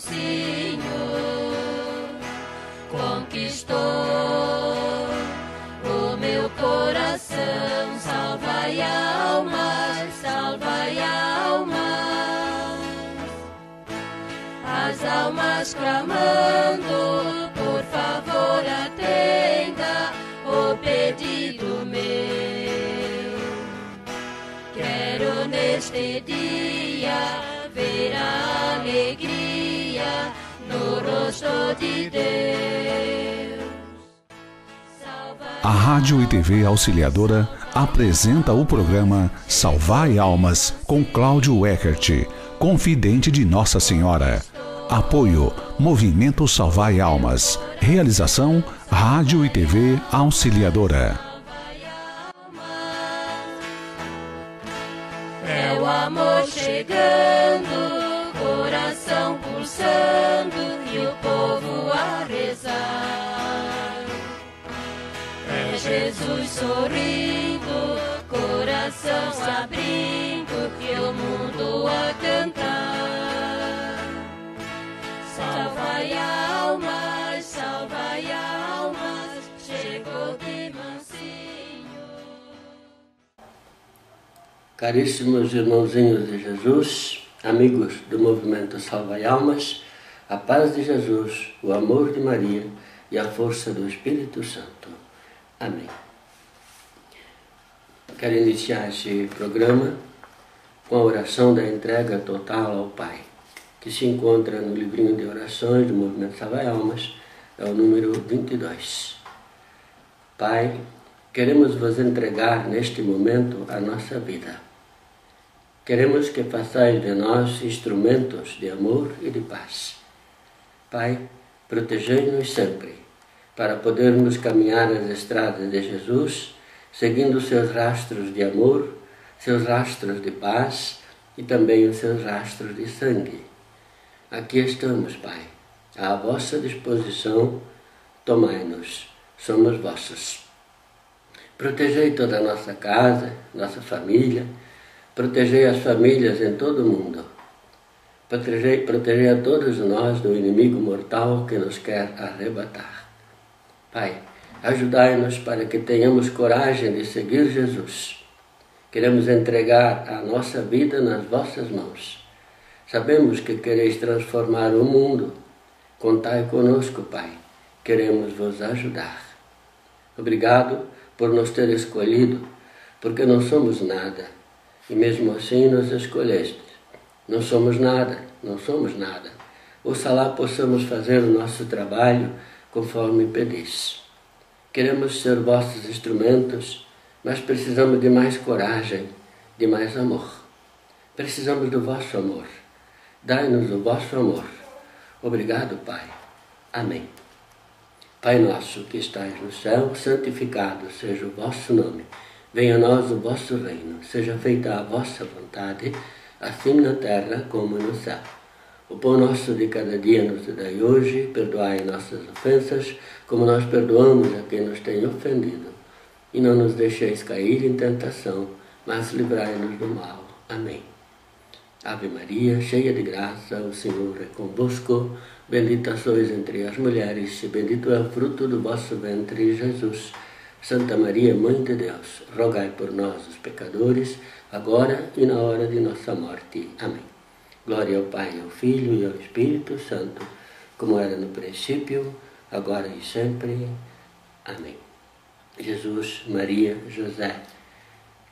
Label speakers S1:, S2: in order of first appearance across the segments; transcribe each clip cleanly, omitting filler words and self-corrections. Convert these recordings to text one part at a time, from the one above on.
S1: mansinho conquistou o meu coração. Salvai almas, salvai almas, as almas clamando, por favor atenda o pedido meu. Quero neste dia ver a alegria no rosto de Deus.
S2: A Rádio e TV Auxiliadora apresenta o programa Salvai Almas com Cláudio Eckert, confidente de Nossa Senhora. Apoio Movimento Salvai Almas. Realização Rádio e TV Auxiliadora.
S1: É o amor chegando, coração pulsando e o povo a rezar. É Jesus sorrindo, coração abrindo e o mundo a cantar. Salvai almas, chegou de mansinho.
S3: Caríssimos irmãozinhos de Jesus, amigos do movimento Salvai Almas, a paz de Jesus, o amor de Maria e a força do Espírito Santo. Amém. Quero iniciar este programa com a oração da entrega total ao Pai, que se encontra no livrinho de orações do movimento Salvai Almas, é o número 22. Pai, queremos vos entregar neste momento a nossa vida. Queremos que façais de nós instrumentos de amor e de paz. Pai, protegei-nos sempre, para podermos caminhar as estradas de Jesus, seguindo seus rastros de amor, seus rastros de paz e também os seus rastros de sangue. Aqui estamos, Pai, à vossa disposição, tomai-nos, somos vossos. Protegei toda a nossa casa, nossa família, protegei as famílias em todo o mundo. Protegei a todos nós do inimigo mortal que nos quer arrebatar. Pai, ajudai-nos para que tenhamos coragem de seguir Jesus. Queremos entregar a nossa vida nas vossas mãos. Sabemos que quereis transformar o mundo. Contai conosco, Pai. Queremos vos ajudar. Obrigado por nos ter escolhido, porque não somos nada. E mesmo assim nos escolheste. Não somos nada, não somos nada. Oxalá possamos fazer o nosso trabalho conforme pedis. Queremos ser vossos instrumentos, mas precisamos de mais coragem, de mais amor. Precisamos do vosso amor. Dai-nos o vosso amor. Obrigado, Pai. Amém. Pai nosso que estais no céu, santificado seja o vosso nome. Venha a nós o vosso reino. Seja feita a vossa vontade, assim na terra como no céu. O pão nosso de cada dia nos dai hoje. Perdoai nossas ofensas, como nós perdoamos a quem nos tem ofendido. E não nos deixeis cair em tentação, mas livrai-nos do mal. Amém. Ave Maria, cheia de graça, o Senhor é convosco. Bendita sois entre as mulheres, e bendito é o fruto do vosso ventre, Jesus. Santa Maria, Mãe de Deus, rogai por nós, os pecadores, agora e na hora de nossa morte. Amém. Glória ao Pai, ao Filho e ao Espírito Santo, como era no princípio, agora e sempre. Amém. Jesus, Maria, José,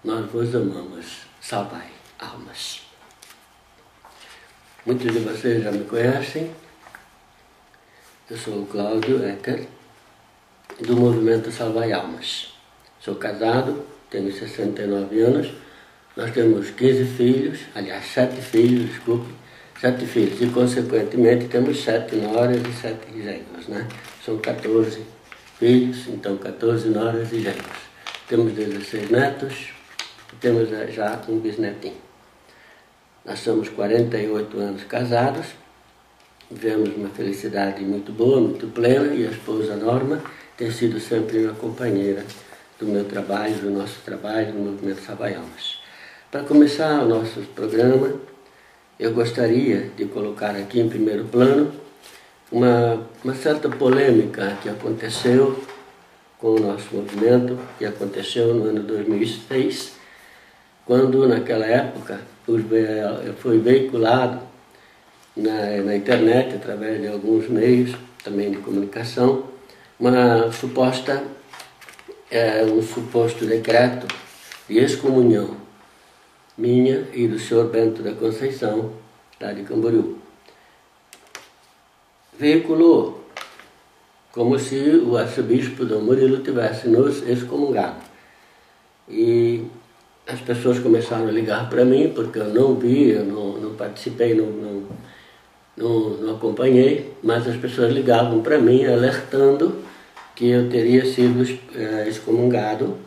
S3: nós vos amamos. Salvai almas. Muitos de vocês já me conhecem. Eu sou o Cláudio Eckert, do movimento Salvai Almas. Sou casado, tenho 69 anos. Nós temos 15 filhos, aliás, 7 filhos, desculpe, 7 filhos. E, consequentemente, temos 7 noras e 7 genros, né? São 14 filhos, então 14 noras e genros. Temos 16 netos e temos já um bisnetinho. Nós somos 48 anos casados, vivemos uma felicidade muito boa, muito plena, e a esposa Norma tem sido sempre uma companheira do meu trabalho, do nosso trabalho, do movimento Salvai Almas. Para começar o nosso programa, eu gostaria de colocar aqui em primeiro plano uma certa polêmica que aconteceu com o nosso movimento, que aconteceu no ano 2006, quando naquela época foi veiculado na internet, através de alguns meios também de comunicação, um suposto decreto de excomunhão minha e do senhor Bento da Conceição, lá de Camboriú. Veiculou como se o arcebispo Dom Murilo tivesse nos excomungado. E as pessoas começaram a ligar para mim, porque eu não vi, eu não participei, não acompanhei, mas as pessoas ligavam para mim alertando que eu teria sido excomungado.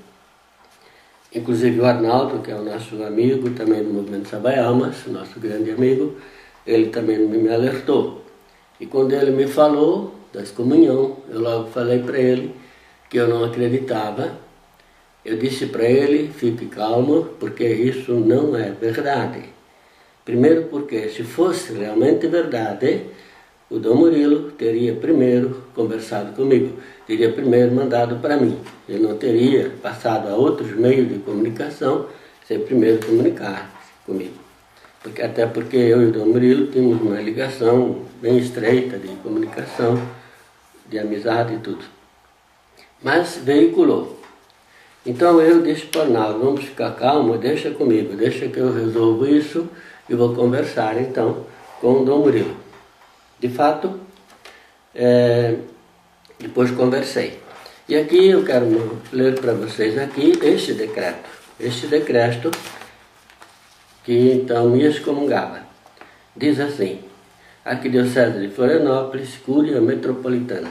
S3: Inclusive o Arnaldo, que é o nosso amigo também do Movimento Salvai Almas, nosso grande amigo, ele também me alertou. E quando ele me falou da excomunhão, eu logo falei para ele que eu não acreditava. Eu disse para ele, fique calmo, porque isso não é verdade. Primeiro porque, se fosse realmente verdade, o Dom Murilo teria primeiro conversado comigo, teria primeiro mandado para mim. Ele não teria passado a outros meios de comunicação sem primeiro comunicar comigo. Até porque eu e o Dom Murilo tínhamos uma ligação bem estreita de comunicação, de amizade e tudo. Mas veiculou. Então eu disse para o Arnaldo, vamos ficar calmo, deixa comigo, deixa que eu resolvo isso e vou conversar então com o Dom Murilo. De fato, depois conversei. E aqui eu quero ler para vocês aqui este decreto que então me excomungava. Diz assim: Arquidiocese de Florianópolis, Cúria Metropolitana,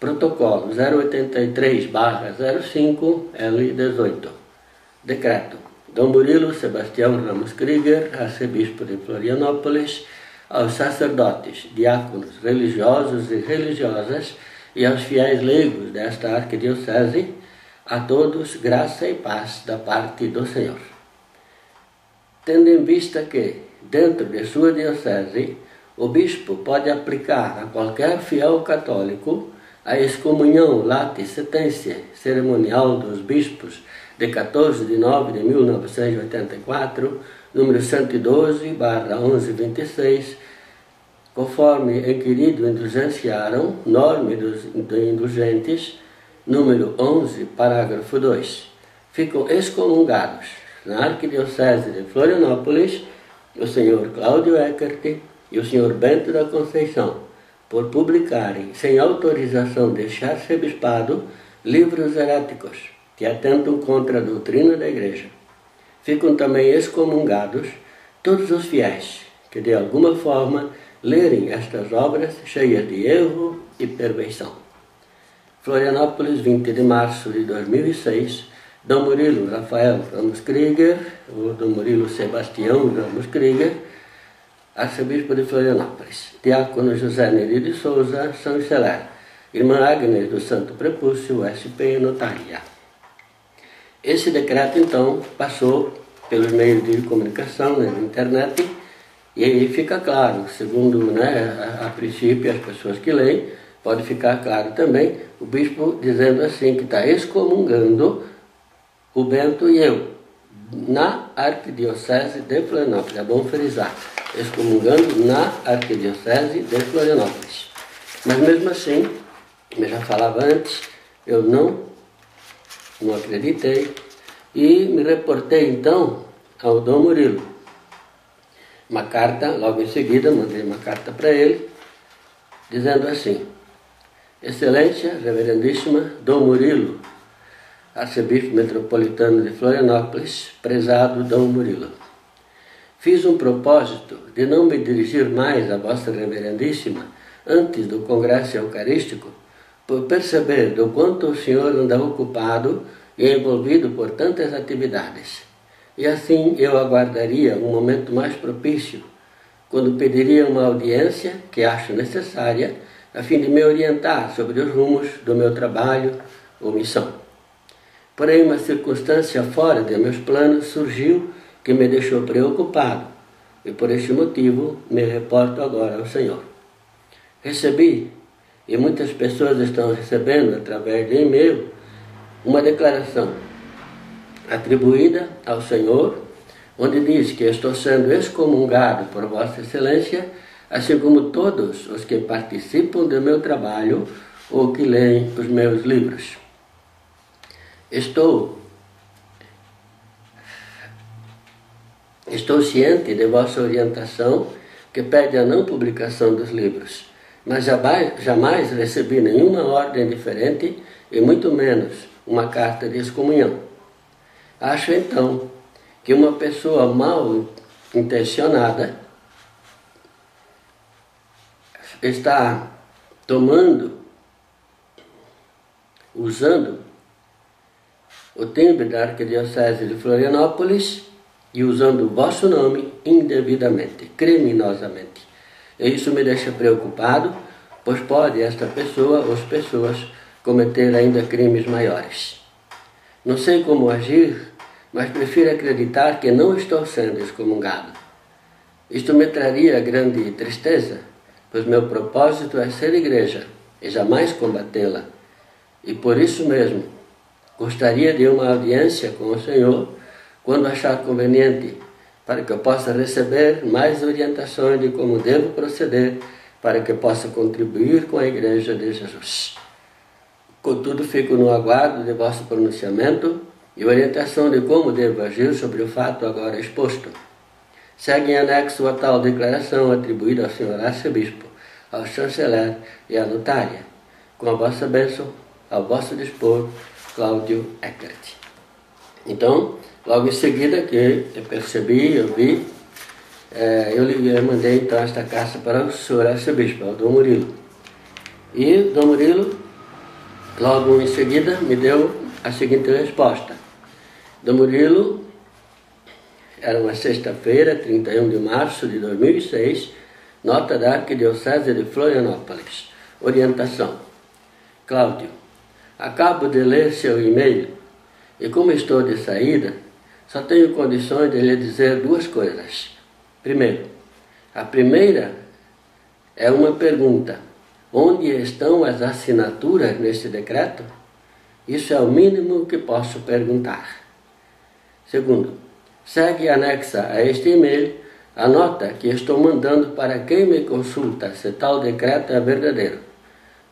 S3: protocolo 083/05-L18. Decreto: Dom Murilo Sebastião Ramos Krieger, arcebispo de Florianópolis, aos sacerdotes, diáconos, religiosos e religiosas e aos fiéis leigos desta arquidiocese, a todos graça e paz da parte do Senhor. Tendo em vista que, dentro de sua diocese, o bispo pode aplicar a qualquer fiel católico a excomunhão lati sententia cerimonial dos bispos de 14 de nove de 1984, número 112/1126, conforme inquirido indulgenciaram, norma dos indulgentes, número 11, parágrafo 2, ficam excomungados na Arquidiocese de Florianópolis o senhor Cláudio Eckert e o senhor Bento da Conceição, por publicarem, sem autorização deste arcebispado, livros heréticos que atentam contra a doutrina da Igreja. Ficam também excomungados todos os fiéis que, de alguma forma, lerem estas obras cheias de erro e perversão. Florianópolis, 20 de março de 2006, Dom Murilo Rafael Ramos Krieger, ou Dom Murilo Sebastião Ramos Krieger, arcebispo de Florianópolis. Diácono José Neri de Souza, São Celer. Irmã Agnes do Santo Prepúcio, SP, notaria. Esse decreto, então, passou pelos meios de comunicação, na internet, e aí fica claro, segundo a princípio as pessoas que leem, pode ficar claro também, o bispo dizendo assim, que está excomungando o Bento e eu, na Arquidiocese de Florianópolis. É bom frisar, excomungando na Arquidiocese de Florianópolis. Mas mesmo assim, como eu já falava antes, eu não acreditei e me reportei então ao Dom Murilo. Uma carta, logo em seguida, mandei uma carta para ele, dizendo assim: Excelência, Reverendíssima Dom Murilo, arcebispo metropolitano de Florianópolis, prezado Dom Murilo. Fiz um propósito de não me dirigir mais a Vossa Reverendíssima antes do Congresso Eucarístico, por perceber do quanto o senhor anda ocupado e envolvido por tantas atividades. E assim eu aguardaria um momento mais propício, quando pediria uma audiência, que acho necessária, a fim de me orientar sobre os rumos do meu trabalho ou missão. Porém, uma circunstância fora de meus planos surgiu que me deixou preocupado, e por este motivo me reporto agora ao Senhor. Recebi, e muitas pessoas estão recebendo através de e-mail, uma declaração atribuída ao Senhor, onde diz que estou sendo excomungado por Vossa Excelência, assim como todos os que participam do meu trabalho ou que leem os meus livros. Estou ciente de vossa orientação, que pede a não publicação dos livros, mas jamais recebi nenhuma ordem diferente e muito menos uma carta de excomunhão. Acho então que uma pessoa mal intencionada está usando o timbre da Arquidiocese de Florianópolis e usando o vosso nome indevidamente, criminosamente. E isso me deixa preocupado, pois pode esta pessoa ou as pessoas cometer ainda crimes maiores. Não sei como agir, mas prefiro acreditar que não estou sendo excomungado. Isto me traria grande tristeza, pois meu propósito é ser igreja e jamais combatê-la. E por isso mesmo, gostaria de uma audiência com o Senhor, quando achar conveniente, para que eu possa receber mais orientações de como devo proceder, para que possa contribuir com a Igreja de Jesus. Contudo, fico no aguardo de vosso pronunciamento e orientação de como devo agir sobre o fato agora exposto. Segue em anexo a tal declaração atribuída ao senhor arcebispo, ao chanceler e à notária. Com a vossa bênção, ao vosso dispor, Cláudio Eckert. Então, logo em seguida que eu percebi, eu vi, eu mandei então esta carta para o senhor arcebispo, ao Dom Murilo. E Dom Murilo, logo em seguida, me deu a seguinte resposta. Dom Murilo, era uma sexta-feira, 31 de março de 2006, nota da Arquidiocese de Florianópolis. Orientação. Cláudio, acabo de ler seu e-mail e como estou de saída, só tenho condições de lhe dizer duas coisas. Primeiro, a primeira é uma pergunta. Onde estão as assinaturas neste decreto? Isso é o mínimo que posso perguntar. Segundo, segue anexa a este e-mail a nota que estou mandando para quem me consulta se tal decreto é verdadeiro.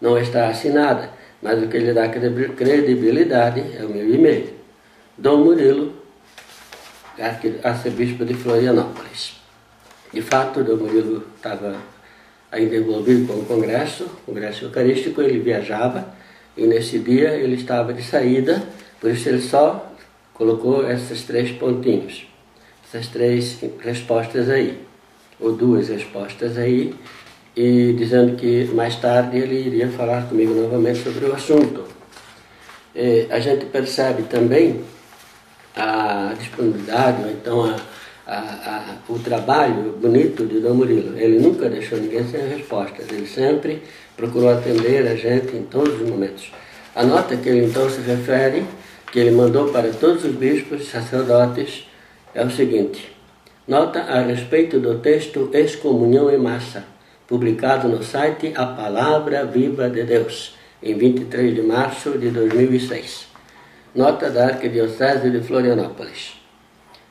S3: Não está assinada, mas o que lhe dá credibilidade é o meu e-mail. Dom Murilo, arcebispo de Florianópolis. De fato, Dom Murilo estava ainda envolvido com o Congresso Eucarístico, ele viajava e nesse dia ele estava de saída, por isso ele só colocou esses 3 pontinhos, essas 3 respostas aí, ou 2 respostas aí, e dizendo que mais tarde ele iria falar comigo novamente sobre o assunto. A gente percebe também a disponibilidade, ou então o trabalho bonito de Dom Murilo. Ele nunca deixou ninguém sem respostas, ele sempre procurou atender a gente em todos os momentos. A nota que ele então se refere, que ele mandou para todos os bispos e sacerdotes, é o seguinte: nota a respeito do texto Excomunhão em Massa, publicado no site A Palavra Viva de Deus, em 23 de março de 2006. Nota da Arquidiocese de Florianópolis.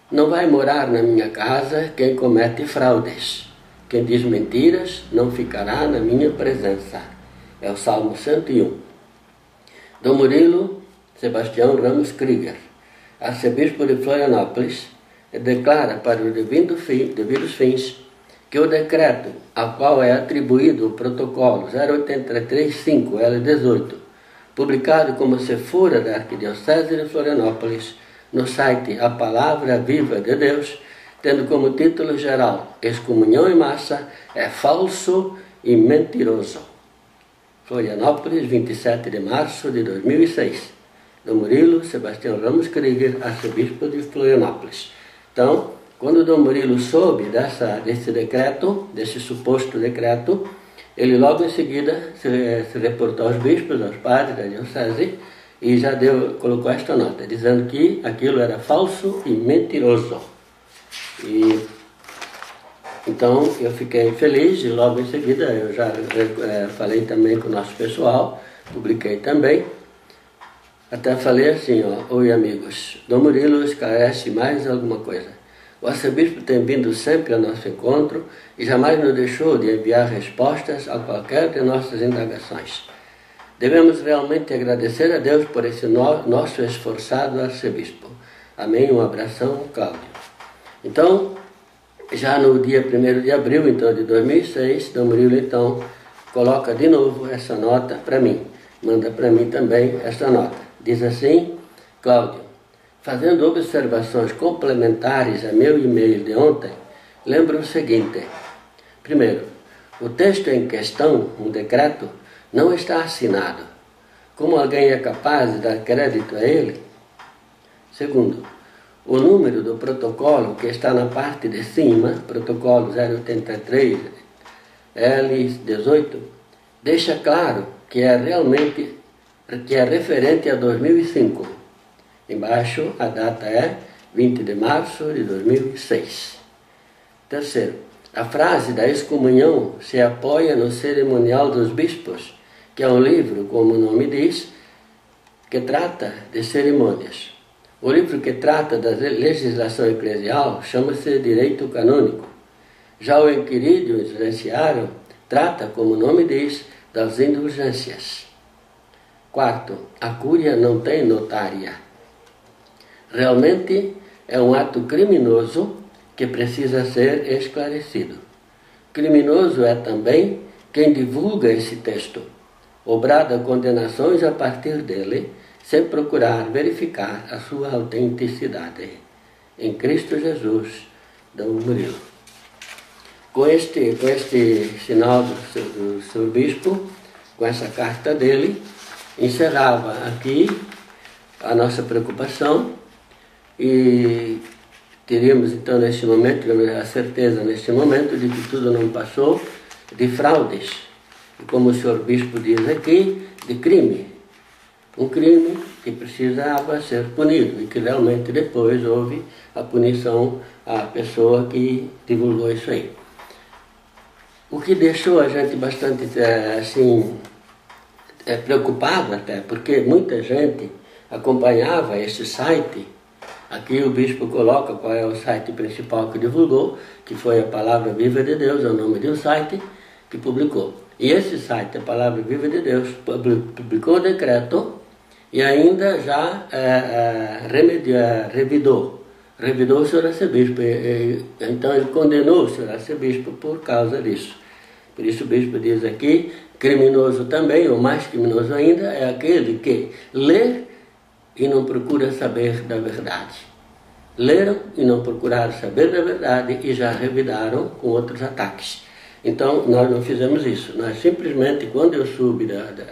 S3: Não vai morar na minha casa quem comete fraudes. Quem diz mentiras não ficará na minha presença. É o Salmo 101. Dom Murilo Sebastião Ramos Krieger, arcebispo de Florianópolis, declara para os devidos fins que o decreto ao qual é atribuído o protocolo 0835-L18, publicado como se fora da Arquidiocese de Florianópolis, no site A Palavra Viva de Deus, tendo como título geral Excomunhão em Massa, é falso e mentiroso. Florianópolis, 27 de março de 2006. Dom Murilo Sebastião Ramos Krieger, arcebispo de Florianópolis. Então, quando Dom Murilo soube desse decreto, desse suposto decreto, ele logo em seguida se reportou aos bispos, aos padres da diocese, e já colocou esta nota, dizendo que aquilo era falso e mentiroso. E Então eu fiquei feliz e logo em seguida eu já falei também com o nosso pessoal, publiquei também. Até falei assim, oi amigos, Dom Murilo esclarece mais alguma coisa. O arcebispo tem vindo sempre ao nosso encontro e jamais nos deixou de enviar respostas a qualquer de nossas indagações. Devemos realmente agradecer a Deus por esse nosso esforçado arcebispo. Amém, um abração, Cláudio. Então, já no dia 1º de abril então, de 2006, Dom Murilo então coloca de novo essa nota para mim. Manda para mim também essa nota. Diz assim, Cláudio, fazendo observações complementares a meu e-mail de ontem, lembro o seguinte. Primeiro, o texto em questão, um decreto, não está assinado. Como alguém é capaz de dar crédito a ele? Segundo, o número do protocolo que está na parte de cima, protocolo 083 L18, deixa claro que é referente a 2005. Embaixo a data é 20 de março de 2006. Terceiro, a frase da excomunhão se apoia no Cerimonial dos Bispos, que é um livro, como o nome diz, que trata de cerimônias. O livro que trata da legislação eclesial chama-se Direito Canônico. Já o Inquiridio Insidenciarum trata, como o nome diz, das indulgências. Quarto, a cúria não tem notária. Realmente é um ato criminoso que precisa ser esclarecido. Criminoso é também quem divulga esse texto, ou brada condenações a partir dele, sem procurar verificar a sua autenticidade. Em Cristo Jesus, Dom Murilo. Com este sinal do seu bispo, com essa carta dele, encerrava aqui a nossa preocupação e teríamos então neste momento, a certeza neste momento de que tudo não passou de fraudes, e como o senhor bispo diz aqui, de crime. Um crime que precisava ser punido e que realmente depois houve a punição à pessoa que divulgou isso aí. O que deixou a gente bastante preocupado até, porque muita gente acompanhava esse site. Aqui o bispo coloca qual é o site principal que divulgou, que foi a Palavra Viva de Deus, é o nome de um site que publicou. E esse site, a Palavra Viva de Deus, publicou o decreto e ainda já revidou o senhor arcebispo. Então ele condenou o senhor arcebispo por causa disso. Por isso o bispo diz aqui, criminoso também, ou mais criminoso ainda, é aquele que lê e não procura saber da verdade. Leram e não procuraram saber da verdade e já revidaram com outros ataques. Então, nós não fizemos isso. Nós simplesmente, quando eu soube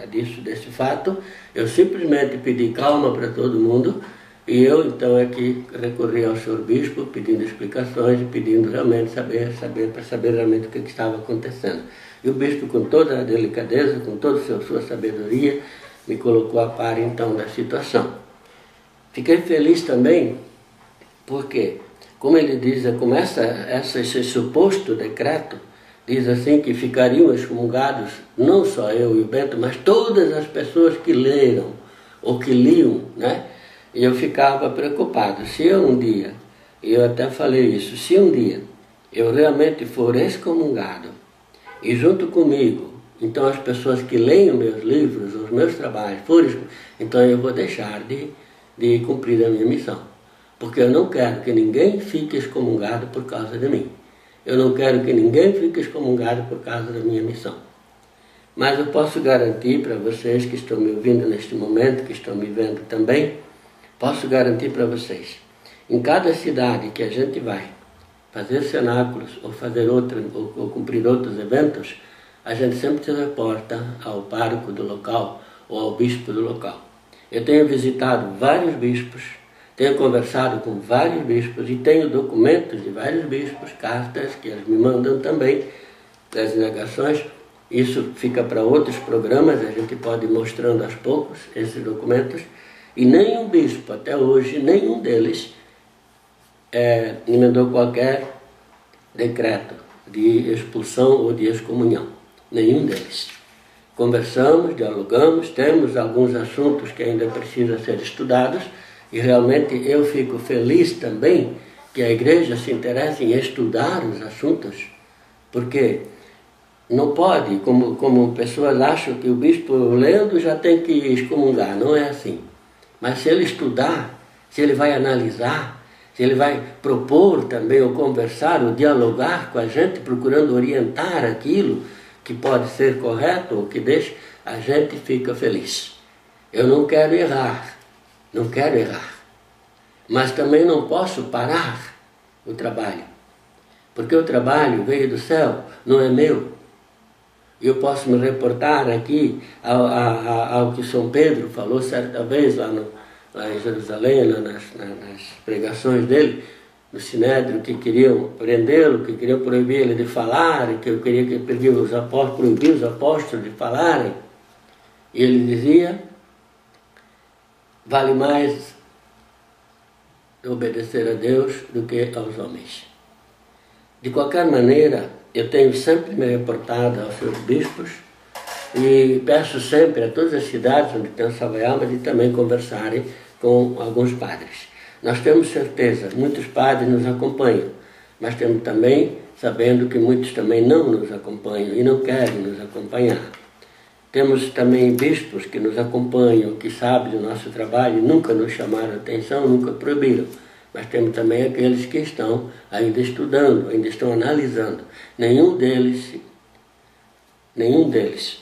S3: desse fato, eu simplesmente pedi calma para todo mundo e eu, então, é que recorri ao senhor bispo pedindo explicações e pedindo realmente para saber realmente o que estava acontecendo. E o bispo, com toda a delicadeza, com toda a sua sabedoria, me colocou a par, então, da situação. Fiquei feliz também porque, como ele diz, esse suposto decreto, diz assim que ficariam excomungados, não só eu e o Bento, mas todas as pessoas que leram ou que liam, né? E eu ficava preocupado. Se eu um dia, e eu até falei isso, se um dia eu realmente for excomungado e junto comigo, então as pessoas que leem os meus livros, os meus trabalhos, então eu vou deixar de cumprir a minha missão. Porque eu não quero que ninguém fique excomungado por causa de mim. Eu não quero que ninguém fique excomungado por causa da minha missão. Mas eu posso garantir para vocês que estão me ouvindo neste momento, que estão me vendo também, posso garantir para vocês, em cada cidade que a gente vai fazer cenáculos ou fazer ou cumprir outros eventos, a gente sempre se reporta ao pároco do local ou ao bispo do local. Eu tenho visitado vários bispos, tenho conversado com vários bispos e tenho documentos de vários bispos, cartas que eles me mandam também, das indagações. Isso fica para outros programas, a gente pode ir mostrando aos poucos esses documentos. E nenhum bispo, até hoje, nenhum deles emendou qualquer decreto de expulsão ou de excomunhão. Nenhum deles. Conversamos, dialogamos, temos alguns assuntos que ainda precisam ser estudados e realmente eu fico feliz também que a igreja se interesse em estudar os assuntos, porque não pode, como pessoas acham que o bispo lendo já tem que excomungar, não é assim. Mas se ele estudar, se ele vai analisar, se ele vai propor também, ou conversar, ou dialogar com a gente, procurando orientar aquilo que pode ser correto ou que deixe, a gente fica feliz. Eu não quero errar, não quero errar. Mas também não posso parar o trabalho, porque o trabalho veio do céu, não é meu. Eu posso me reportar aqui ao que São Pedro falou certa vez lá em Jerusalém, nas pregações dele, no Sinédrio, que queriam prendê-lo, que queriam proibir ele de falar, que eu queria que proibir os apóstolos de falarem. E ele dizia, vale mais obedecer a Deus do que aos homens. De qualquer maneira, eu tenho sempre me reportado aos seus bispos e peço sempre a todas as cidades onde tem Salva-almas de também conversarem com alguns padres. Nós temos certeza, muitos padres nos acompanham, mas temos também, sabendo que muitos também não nos acompanham e não querem nos acompanhar. Temos também bispos que nos acompanham, que sabem do nosso trabalho, nunca nos chamaram a atenção, nunca proibiram. Mas temos também aqueles que estão ainda estudando, ainda estão analisando. Nenhum deles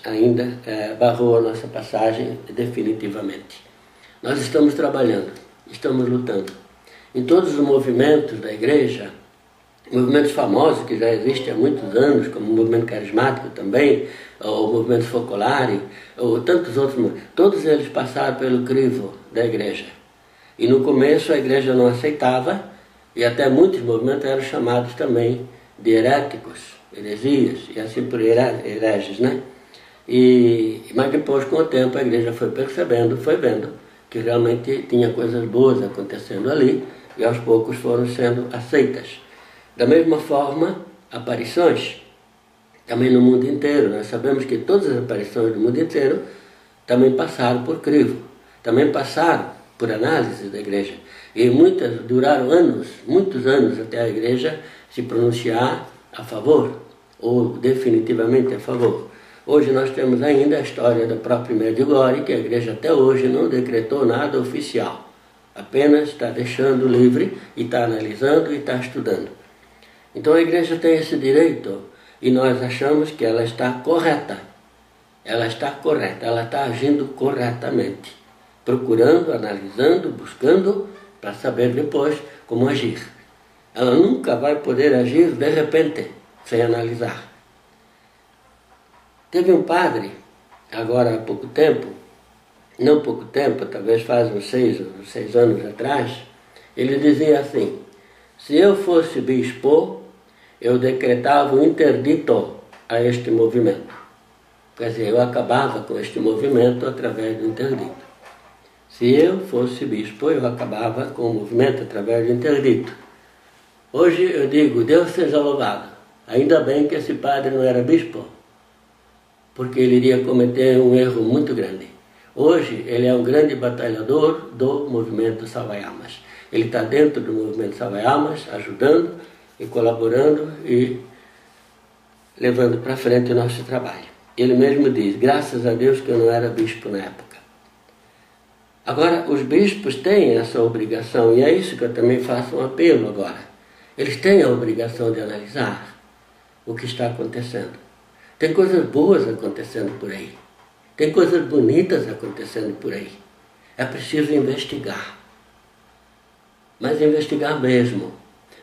S3: ainda barrou a nossa passagem definitivamente. Nós estamos trabalhando, estamos lutando. Em todos os movimentos da igreja, movimentos famosos que já existem há muitos anos, como o movimento carismático também, ou o movimento focolare, ou tantos outros, todos eles passaram pelo crivo da igreja. E no começo a igreja não aceitava, e até muitos movimentos eram chamados também de heréticos, heresias, e assim por hereges, né? Mas depois, com o tempo, a igreja foi percebendo, foi vendo que realmente tinha coisas boas acontecendo ali, e aos poucos foram sendo aceitas. Da mesma forma, aparições, também no mundo inteiro. Nós sabemos que todas as aparições do mundo inteiro também passaram por crivo, também passaram por análise da igreja. E muitas duraram anos, muitos anos, até a igreja se pronunciar a favor, ou definitivamente a favor. Hoje nós temos ainda a história da própria Medjugorje, que a igreja até hoje não decretou nada oficial. Apenas está deixando livre e está analisando e está estudando. Então a igreja tem esse direito e nós achamos que ela está correta. Ela está correta, ela está agindo corretamente. Procurando, analisando, buscando para saber depois como agir. Ela nunca vai poder agir de repente, sem analisar. Teve um padre, agora há pouco tempo, não pouco tempo, talvez faz uns 6 anos atrás, ele dizia assim, se eu fosse bispo, eu decretava um interdito a este movimento. Quer dizer, eu acabava com este movimento através do interdito. Se eu fosse bispo, eu acabava com o movimento através do interdito. Hoje eu digo, Deus seja louvado. Ainda bem que esse padre não era bispo, porque ele iria cometer um erro muito grande. Hoje ele é um grande batalhador do movimento Salva-almas. Ele está dentro do movimento Salva-almas, ajudando e colaborando e levando para frente o nosso trabalho. Ele mesmo diz, graças a Deus que eu não era bispo na época. Agora, os bispos têm essa obrigação, e é isso que eu também faço um apelo agora. Eles têm a obrigação de analisar o que está acontecendo. Tem coisas boas acontecendo por aí. Tem coisas bonitas acontecendo por aí. É preciso investigar. Mas investigar mesmo.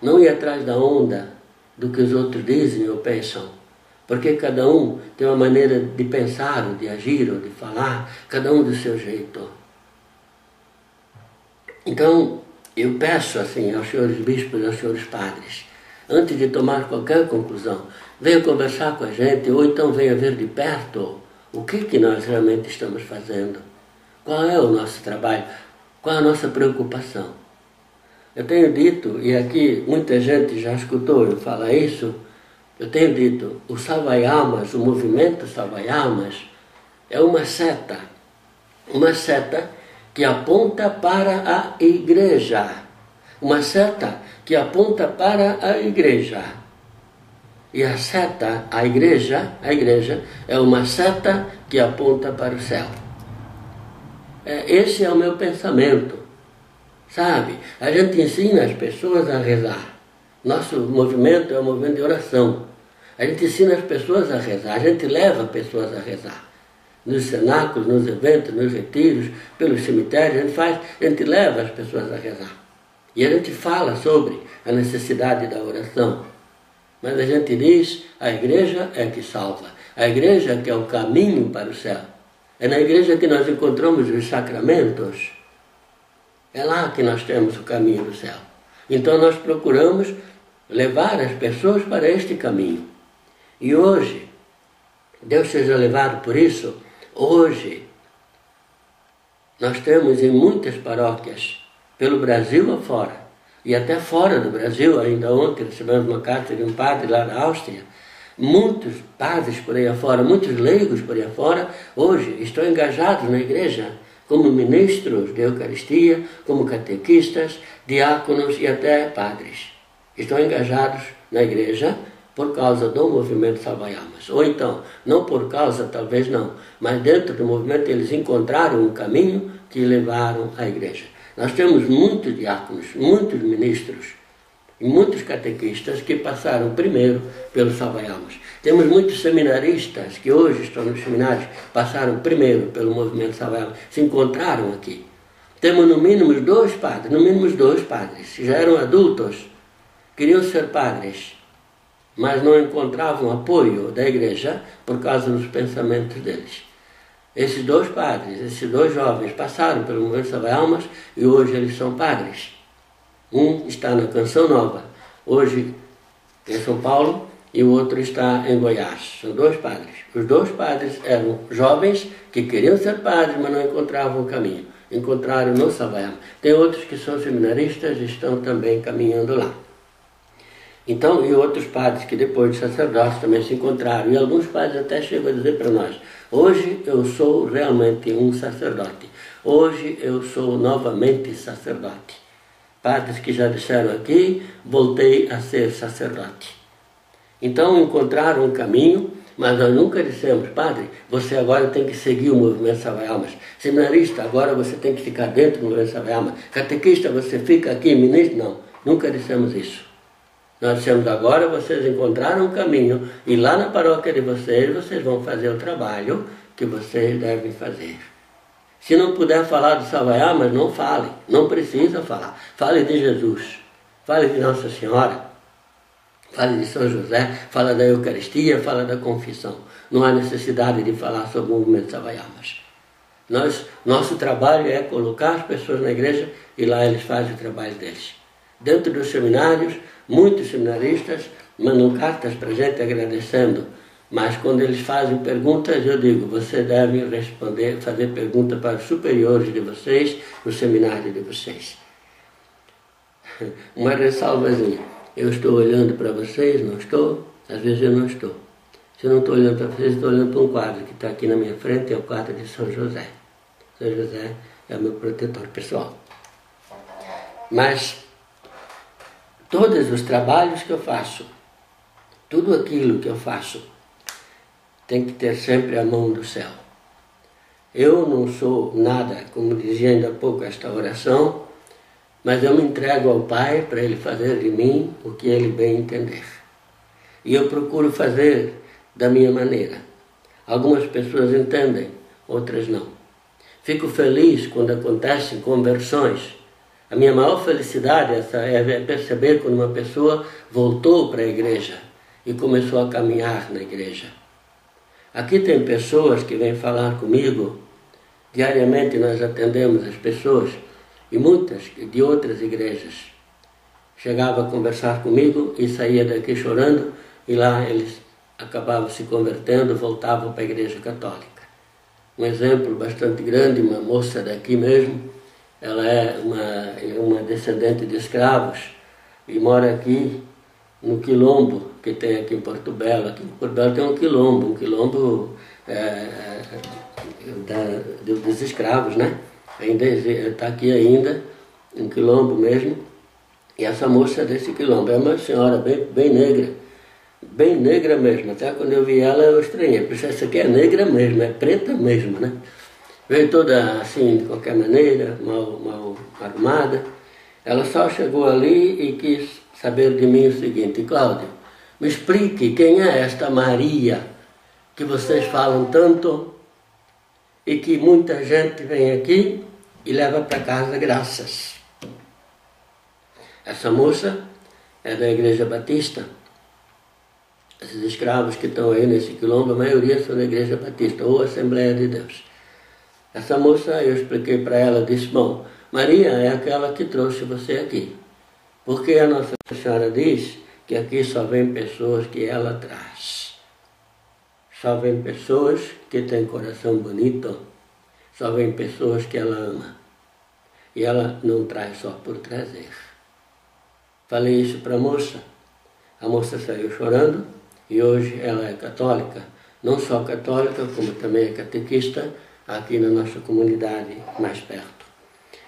S3: Não ir atrás da onda do que os outros dizem ou pensam. Porque cada um tem uma maneira de pensar, ou de agir, ou de falar, cada um do seu jeito. Então, eu peço assim aos senhores bispos e aos senhores padres, antes de tomar qualquer conclusão, venham conversar com a gente, ou então venham ver de perto o que nós realmente estamos fazendo. Qual é o nosso trabalho? Qual é a nossa preocupação? Eu tenho dito, e aqui muita gente já escutou eu falar isso, Eu tenho dito, o Salva-Almas, o movimento Salva-Almas, é uma seta que aponta para a igreja, uma seta que aponta para a igreja. E a seta, a igreja é uma seta que aponta para o céu. Esse é o meu pensamento, sabe? A gente ensina as pessoas a rezar. Nosso movimento é um movimento de oração. A gente ensina as pessoas a rezar, a gente leva pessoas a rezar. Nos cenáculos, nos eventos, nos retiros, pelos cemitérios, a gente leva as pessoas a rezar. E a gente fala sobre a necessidade da oração. Mas a gente diz, a igreja é que salva. A igreja que é o caminho para o céu. É na igreja que nós encontramos os sacramentos. É lá que nós temos o caminho do céu. Então nós procuramos levar as pessoas para este caminho. E hoje, Deus seja louvado por isso, hoje nós temos em muitas paróquias, pelo Brasil afora, e até fora do Brasil, ainda ontem recebemos uma carta de um padre lá da Áustria, muitos padres por aí afora, muitos leigos por aí afora, hoje estão engajados na igreja como ministros de Eucaristia, como catequistas, diáconos e até padres. Estão engajados na igreja por causa do movimento Salva-Almas. Ou então, não por causa, talvez não, mas dentro do movimento eles encontraram um caminho que levaram à igreja. Nós temos muitos diáconos, muitos ministros e muitos catequistas que passaram primeiro pelo Salva-Almas. Temos muitos seminaristas que hoje estão nos seminários, passaram primeiro pelo movimento Salva-Almas, se encontraram aqui. Temos no mínimo dois padres, que já eram adultos, queriam ser padres, mas não encontravam apoio da igreja por causa dos pensamentos deles. Esses dois padres, esses dois jovens passaram pelo movimento Salva-Almas e hoje eles são padres. Um está na Canção Nova, hoje em São Paulo, e o outro está em Goiás. São dois padres. Os dois padres eram jovens que queriam ser padres, mas não encontravam o caminho. Encontraram no Salva-Almas. Tem outros que são seminaristas e estão também caminhando lá. Então, e outros padres que depois de sacerdócio também se encontraram. E alguns padres até chegam a dizer para nós, hoje eu sou realmente um sacerdote. Hoje eu sou novamente sacerdote. Padres que já disseram aqui, voltei a ser sacerdote. Então encontraram um caminho, mas nós nunca dissemos, padre, você agora tem que seguir o movimento Salva-Almas. Seminarista, agora você tem que ficar dentro do movimento Salva-Almas. Catequista, você fica aqui, ministro? Não, nunca dissemos isso. Nós dissemos, agora vocês encontraram um caminho e lá na paróquia de vocês vão fazer o trabalho que vocês devem fazer. Se não puder falar do Salva-Almas, não fale, não precisa falar. Fale de Jesus, fale de Nossa Senhora, fale de São José, fala da Eucaristia, fala da confissão. Não há necessidade de falar sobre o movimento Salva-Almas. Nosso trabalho é colocar as pessoas na igreja e lá eles fazem o trabalho deles. Dentro dos seminários, muitos seminaristas mandam cartas para a gente agradecendo, mas quando eles fazem perguntas, eu digo, vocês devem responder, fazer pergunta para os superiores de vocês, no seminário de vocês. Uma ressalvazinha, eu estou olhando para vocês, não estou? Às vezes eu não estou. Se eu não estou olhando para vocês, estou olhando para um quadro que está aqui na minha frente, é o quadro de São José. São José é o meu protetor pessoal. Mas todos os trabalhos que eu faço, tudo aquilo que eu faço, tem que ter sempre a mão do céu. Eu não sou nada, como dizia ainda há pouco esta oração, mas eu me entrego ao Pai para Ele fazer de mim o que Ele bem entender. E eu procuro fazer da minha maneira. Algumas pessoas entendem, outras não. Fico feliz quando acontecem conversões. A minha maior felicidade é perceber quando uma pessoa voltou para a igreja e começou a caminhar na igreja. Aqui tem pessoas que vêm falar comigo, diariamente nós atendemos as pessoas, e muitas de outras igrejas. Chegava a conversar comigo e saía daqui chorando, e lá eles acabavam se convertendo, voltavam para a igreja católica. Um exemplo bastante grande, uma moça daqui mesmo, ela é uma descendente de escravos, e mora aqui no quilombo que tem aqui em Porto Belo. Aqui em Porto Belo tem um quilombo dos escravos, né? Ainda está aqui ainda, um quilombo mesmo. E essa moça desse quilombo é uma senhora bem negra mesmo. Até quando eu vi ela eu estranhei, porque essa aqui é negra mesmo, é preta mesmo, né? Veio toda assim, de qualquer maneira, mal arrumada. Ela só chegou ali e quis saber de mim o seguinte: Cláudio, me explique quem é esta Maria que vocês falam tanto e que muita gente vem aqui e leva para casa graças. Essa moça é da Igreja Batista. Esses escravos que estão aí nesse quilombo, a maioria são da Igreja Batista ou Assembleia de Deus. Essa moça, eu expliquei para ela, disse: bom, Maria é aquela que trouxe você aqui. Porque a Nossa Senhora diz que aqui só vem pessoas que ela traz. Só vem pessoas que têm coração bonito. Só vem pessoas que ela ama. E ela não traz só por trazer. Falei isso para a moça saiu chorando e hoje ela é católica. Não só católica, como também é catequista aqui na nossa comunidade mais perto.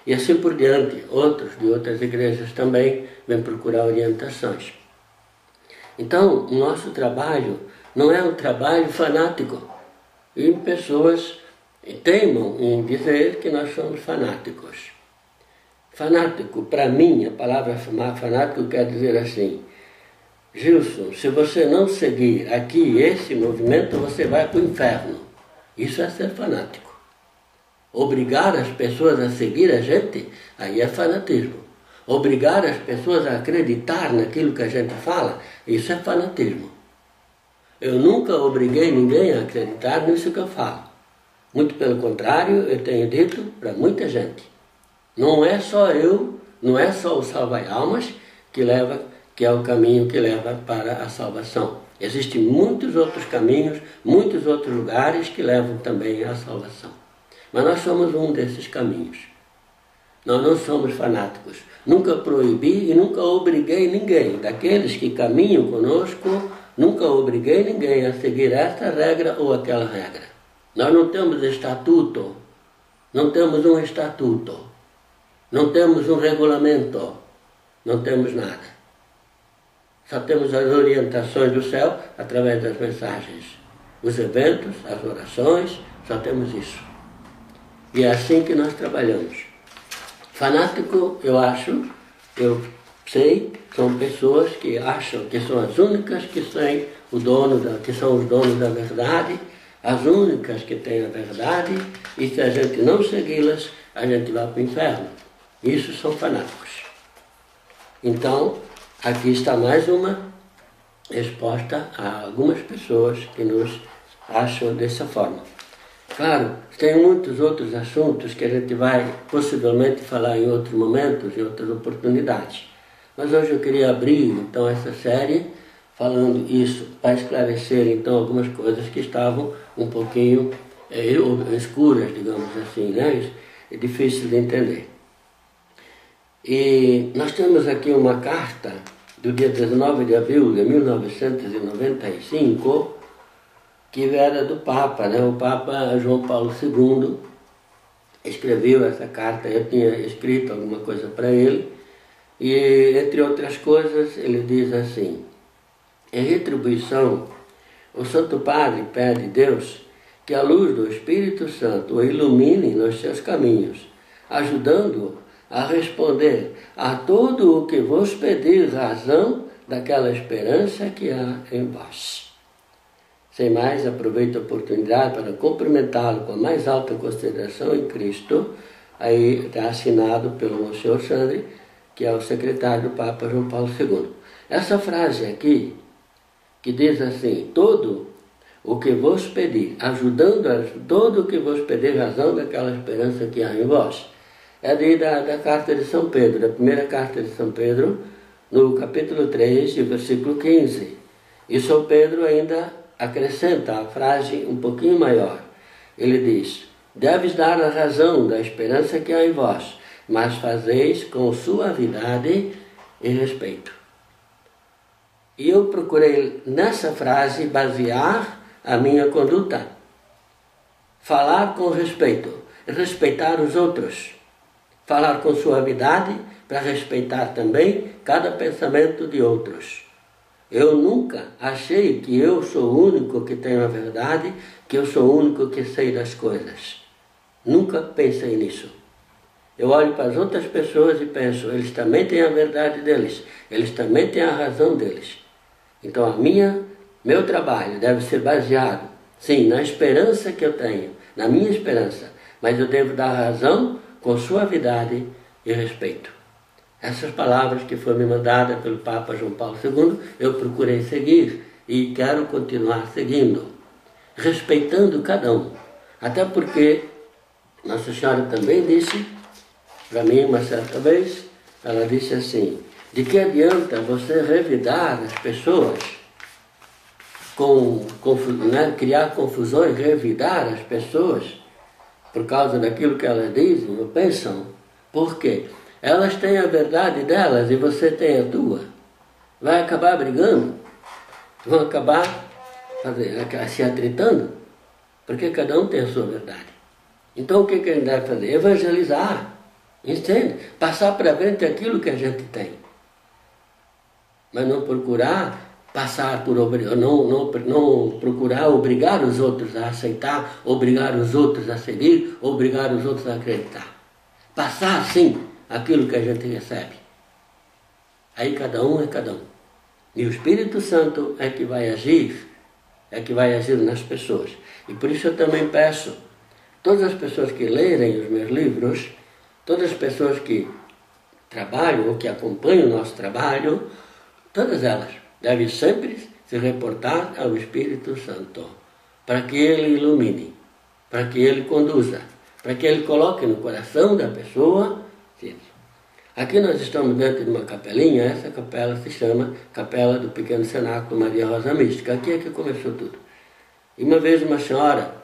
S3: E assim por diante, outros de outras igrejas também vêm procurar orientações. Então, o nosso trabalho não é um trabalho fanático. E pessoas teimam em dizer que nós somos fanáticos. Fanático, para mim, a palavra fanático quer dizer assim: Gilson, se você não seguir aqui esse movimento, você vai para o inferno. Isso é ser fanático. Obrigar as pessoas a seguir a gente, aí é fanatismo. Obrigar as pessoas a acreditar naquilo que a gente fala, isso é fanatismo. Eu nunca obriguei ninguém a acreditar nisso que eu falo. Muito pelo contrário, eu tenho dito para muita gente. Não é só eu, não é só o salva-almas que é o caminho que leva para a salvação. Existem muitos outros caminhos, muitos outros lugares que levam também à salvação. Mas nós somos um desses caminhos. Nós não somos fanáticos. Nunca proibi e nunca obriguei ninguém. Daqueles que caminham conosco, nunca obriguei ninguém a seguir esta regra ou aquela regra. Nós não temos estatuto, não temos um estatuto, não temos um regulamento, não temos nada. Só temos as orientações do céu através das mensagens. Os eventos, as orações, só temos isso. E é assim que nós trabalhamos. Fanático, eu sei, são pessoas que acham que são as únicas que são os donos da verdade, as únicas que têm a verdade, e se a gente não segui-las, a gente vai para o inferno. Isso são fanáticos. Então, aqui está mais uma resposta a algumas pessoas que nos acham dessa forma. Claro, tem muitos outros assuntos que a gente vai possivelmente falar em outros momentos, em outras oportunidades. Mas hoje eu queria abrir então essa série falando isso, para esclarecer então algumas coisas que estavam um pouquinho escuras, digamos assim, né? É difícil de entender. E nós temos aqui uma carta do dia 19 de abril de 1995, que era do Papa, né? O Papa João Paulo II escreveu essa carta. Eu tinha escrito alguma coisa para ele, e entre outras coisas ele diz assim: em retribuição, o Santo Padre pede a Deus que a luz do Espírito Santo o ilumine nos seus caminhos, ajudando-o a responder a tudo o que vos pedir razão daquela esperança que há em vós. Sem mais, aproveito a oportunidade para cumprimentá-lo com a mais alta consideração em Cristo. Aí está assinado pelo Monsenhor Sandri, que é o secretário do Papa João Paulo II. Essa frase aqui, que diz assim: todo o que vos pedir, ajudando a todo o que vos pedir razão daquela esperança que há em vós, é da carta de São Pedro, da primeira carta de São Pedro, no capítulo 3, versículo 15. E São Pedro ainda acrescenta a frase um pouquinho maior. Ele diz: deves dar a razão da esperança que há em vós, mas fazeis com suavidade e respeito. E eu procurei nessa frase basear a minha conduta. Falar com respeito, respeitar os outros. Falar com suavidade para respeitar também cada pensamento de outros. Eu nunca achei que eu sou o único que tenho a verdade, que eu sou o único que sei das coisas. Nunca pensei nisso. Eu olho para as outras pessoas e penso, eles também têm a verdade deles, eles também têm a razão deles. Então meu trabalho deve ser baseado, sim, na esperança que eu tenho, na minha esperança, mas eu devo dar razão com suavidade e respeito. Essas palavras que foram me mandadas pelo Papa João Paulo II, eu procurei seguir e quero continuar seguindo, respeitando cada um. Até porque Nossa Senhora também disse, para mim uma certa vez, ela disse assim, de que adianta você revidar as pessoas, criar confusões, revidar as pessoas por causa daquilo que elas dizem ou pensam? Por quê? Elas têm a verdade delas e você tem a tua. Vai acabar brigando? Vão acabar se atritando? Porque cada um tem a sua verdade. Então o que a gente deve fazer? Evangelizar, entende? Passar para frente aquilo que a gente tem. Mas não procurar passar por não procurar obrigar os outros a aceitar, obrigar os outros a seguir, obrigar os outros a acreditar. Passar, sim, aquilo que a gente recebe. Aí cada um é cada um. E o Espírito Santo é que vai agir nas pessoas. E por isso eu também peço, todas as pessoas que lerem os meus livros, todas as pessoas que trabalham ou que acompanham o nosso trabalho, todas elas devem sempre se reportar ao Espírito Santo, para que ele ilumine, para que ele conduza, para que ele coloque no coração da pessoa. Aqui nós estamos dentro de uma capelinha, essa capela se chama Capela do Pequeno Cenáculo Maria Rosa Mística. Aqui é que começou tudo. E uma vez uma senhora,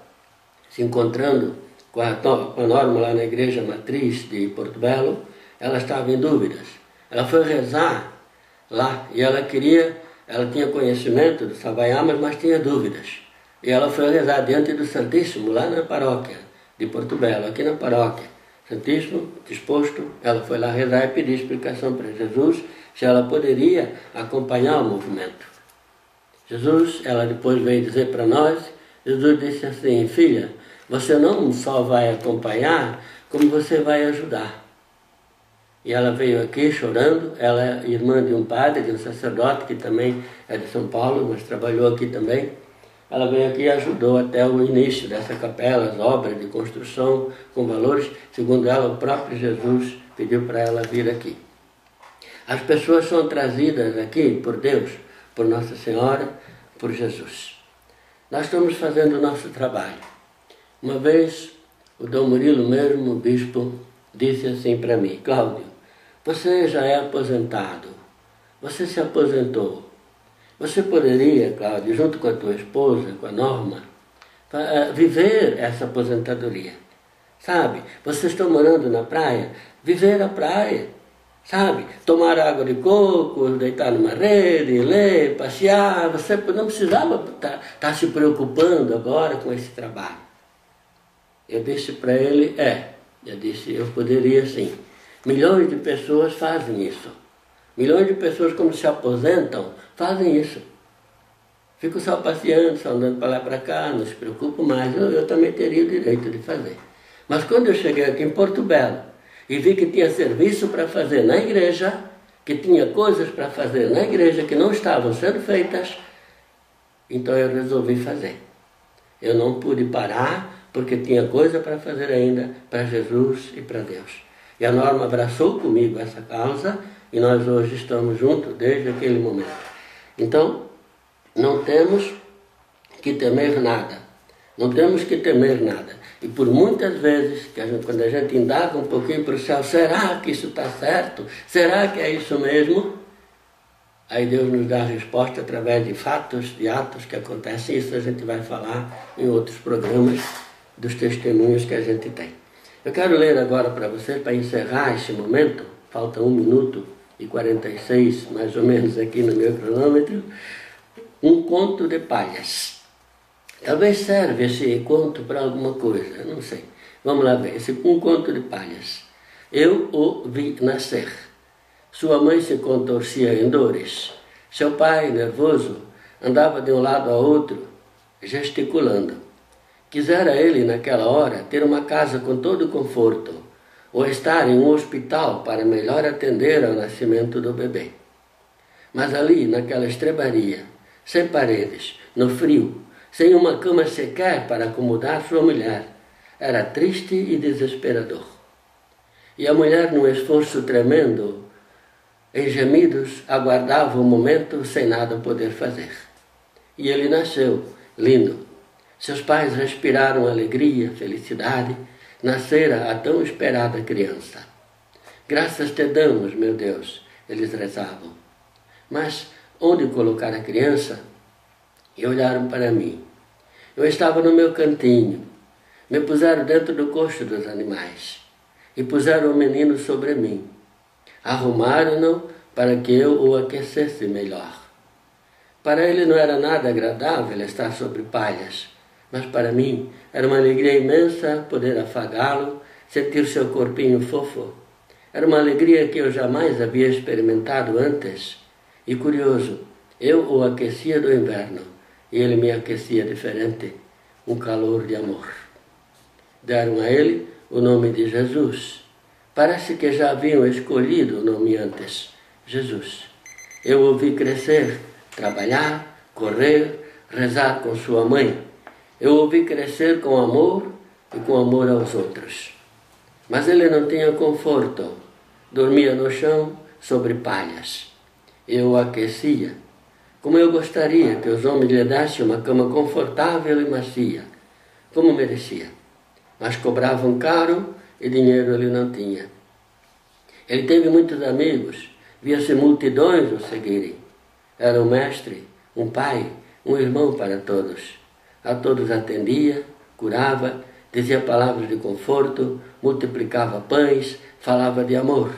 S3: se encontrando com a Norma lá na igreja matriz de Porto Belo, ela estava em dúvidas. Ela foi rezar lá e ela tinha conhecimento do Savaiamas, mas tinha dúvidas. E ela foi rezar diante do Santíssimo, lá na paróquia de Porto Belo, aqui na paróquia. Santíssimo, disposto, ela foi lá rezar e pedir explicação para Jesus, se ela poderia acompanhar o movimento. Jesus, ela depois veio dizer para nós, Jesus disse assim, filha, você não só vai acompanhar, como você vai ajudar. E ela veio aqui chorando, ela é irmã de um padre, de um sacerdote, que também é de São Paulo, mas trabalhou aqui também. Ela veio aqui e ajudou até o início dessa capela, as obras de construção com valores. Segundo ela, o próprio Jesus pediu para ela vir aqui. As pessoas são trazidas aqui por Deus, por Nossa Senhora, por Jesus. Nós estamos fazendo o nosso trabalho. Uma vez, o Dom Murilo mesmo, o bispo, disse assim para mim, Cláudio, você já é aposentado, você se aposentou. Você poderia, Cláudio, junto com a tua esposa, com a Norma, viver essa aposentadoria. Sabe? Vocês estão morando na praia, viver a praia. Sabe? Tomar água de coco, deitar numa rede, ler, passear. Você não precisava estar se preocupando agora com esse trabalho. Eu disse para ele, eu poderia sim. Milhões de pessoas fazem isso. Milhões de pessoas, quando se aposentam, fazem isso. Ficam só passeando, só andando para lá e para cá, não se preocupam mais. Eu também teria o direito de fazer. Mas quando eu cheguei aqui em Porto Belo e vi que tinha serviço para fazer na igreja, que tinha coisas para fazer na igreja que não estavam sendo feitas, então eu resolvi fazer. Eu não pude parar porque tinha coisa para fazer ainda para Jesus e para Deus. E a Norma abraçou comigo essa causa e nós hoje estamos juntos desde aquele momento. Então, não temos que temer nada. Não temos que temer nada. E por muitas vezes, quando a gente indaga um pouquinho para o céu, será que isso está certo? Será que é isso mesmo? Aí Deus nos dá a resposta através de fatos, de atos que acontecem. Isso a gente vai falar em outros programas dos testemunhos que a gente tem. Eu quero ler agora para vocês, para encerrar este momento, falta 1 minuto 19h46, mais ou menos aqui no meu cronômetro, um conto de palhas. Talvez serve esse conto para alguma coisa, não sei. Vamos lá ver, um conto de palhas. Eu o vi nascer. Sua mãe se contorcia em dores. Seu pai, nervoso, andava de um lado a outro, gesticulando. Quisera ele, naquela hora, ter uma casa com todo o conforto, ou estar em um hospital para melhor atender ao nascimento do bebê. Mas ali, naquela estrebaria, sem paredes, no frio, sem uma cama sequer para acomodar sua mulher, era triste e desesperador. E a mulher, num esforço tremendo, em gemidos, aguardava o momento sem nada poder fazer. E ele nasceu, lindo. Seus pais respiraram alegria, felicidade, nascera a tão esperada criança. Graças te damos, meu Deus, eles rezavam. Mas onde colocar a criança? E olharam para mim. Eu estava no meu cantinho. Me puseram dentro do coxo dos animais e puseram o menino sobre mim. Arrumaram-no para que eu o aquecesse melhor. Para ele não era nada agradável estar sobre palhas, mas para mim era uma alegria imensa poder afagá-lo, sentir seu corpinho fofo. Era uma alegria que eu jamais havia experimentado antes. E curioso, eu o aquecia do inverno e ele me aquecia diferente, um calor de amor. Deram a ele o nome de Jesus. Parece que já haviam escolhido o nome antes, Jesus. Eu o vi crescer, trabalhar, correr, rezar com sua mãe. Eu o vi crescer com amor e com amor aos outros. Mas ele não tinha conforto. Dormia no chão, sobre palhas. Eu o aquecia, como eu gostaria que os homens lhe dessem uma cama confortável e macia, como merecia. Mas cobravam caro e dinheiro ele não tinha. Ele teve muitos amigos, via-se multidões o seguirem. Era um mestre, um pai, um irmão para todos. A todos atendia, curava, dizia palavras de conforto, multiplicava pães, falava de amor,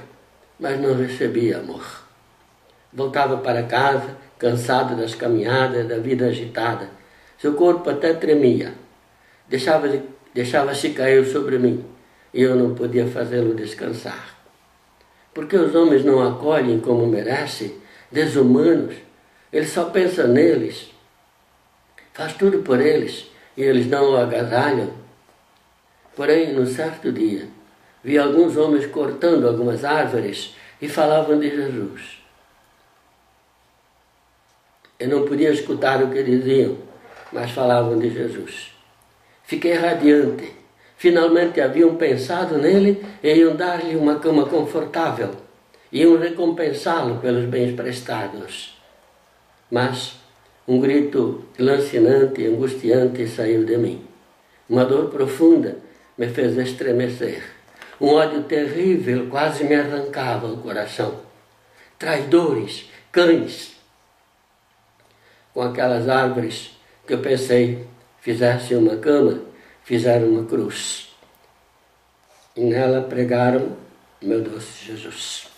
S3: mas não recebia amor. Voltava para casa, cansado das caminhadas, da vida agitada. Seu corpo até tremia. Deixava-se cair sobre mim e eu não podia fazê-lo descansar. Porque os homens não acolhem como merece, desumanos, ele só pensa neles, faz tudo por eles e eles não o agasalham. Porém, num certo dia, vi alguns homens cortando algumas árvores e falavam de Jesus. Eu não podia escutar o que diziam, mas falavam de Jesus. Fiquei radiante. Finalmente haviam pensado nele e iam dar-lhe uma cama confortável. Iam recompensá-lo pelos bens prestados. Mas um grito lancinante e angustiante saiu de mim. Uma dor profunda me fez estremecer. Um ódio terrível quase me arrancava o coração. Traidores, cães. Com aquelas árvores que eu pensei, fizesse uma cama, fizeram uma cruz. E nela pregaram meu doce Jesus.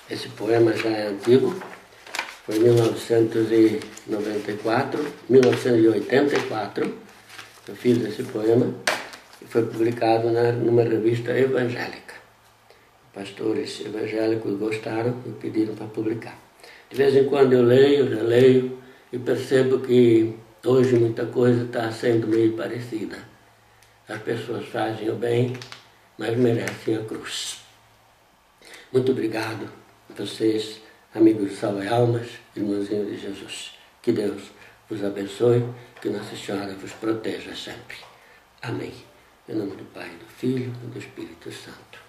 S3: Esse poema já é antigo, foi em 1984, eu fiz esse poema e foi publicado numa revista evangélica. Pastores evangélicos gostaram e pediram para publicar. De vez em quando eu leio, releio e percebo que hoje muita coisa está sendo meio parecida. As pessoas fazem o bem, mas merecem a cruz. Muito obrigado a vocês, amigos de Salva Almas, irmãozinhos de Jesus. Que Deus vos abençoe, que Nossa Senhora vos proteja sempre. Amém. Em nome do Pai, do Filho e do Espírito Santo.